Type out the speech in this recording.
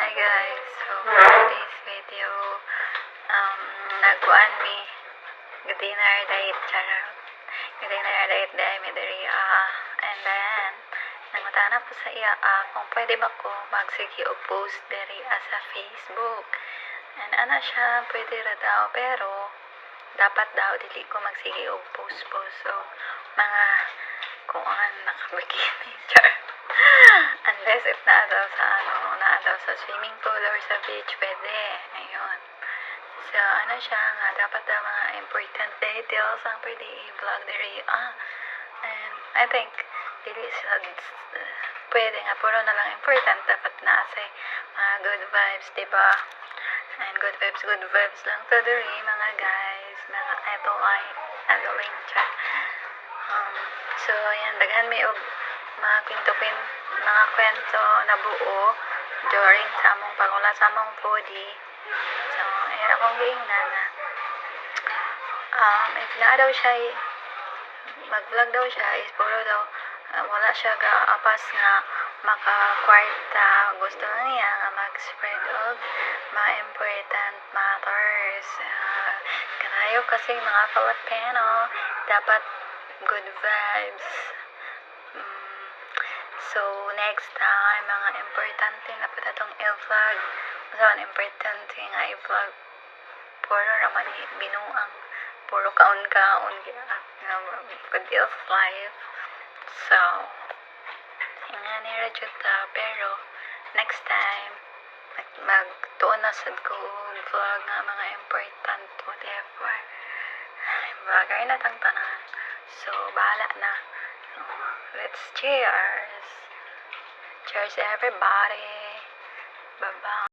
Hi guys, so for today's video, nagkuan mi dinner date, charot. Dinner date dahil mi diri and then nangutana po sa iya kung pwede ba ko magsigi og post diri sa Facebook. And ana siya, pwede ra daw, pero dapat daw dili ko magsigi og post so mga kung ang nakabikini, char. Unless if naa daw sa swimming pool or sa beach, pwede. Ayun. So, ano siya nga, dapat daw mga important details ang pwede i-vlog diri. And I think, dili sa pwede nga, puro na lang important. Dapat na say, mga good vibes, diba? And good vibes lang to diri, mga guys. Mga idling siya. So, yan, daghan may og mga kwento na buo during sa among pagula sa among foodie. So, ayan akong giingnan na if na daw siya mag-vlog daw siya is puro daw wala siya gaapas nga makakwarta. Gusto niya nga mag-spread og mga important matters. Kanayo kasi mga Filipino, dapat good vibes. So, next time, mga importante na po itong i-vlog. So, importante nga i-vlog. Puro raman binuang. Puro kaon-kaon. Good of life. So, nga ni Rajuta. Pero, next time, magtuon na sad ko vlog nga mga important whatever. Vlogger na tang tanan. So, bahala na. Let's cheers. Cheers everybody. Bye-bye.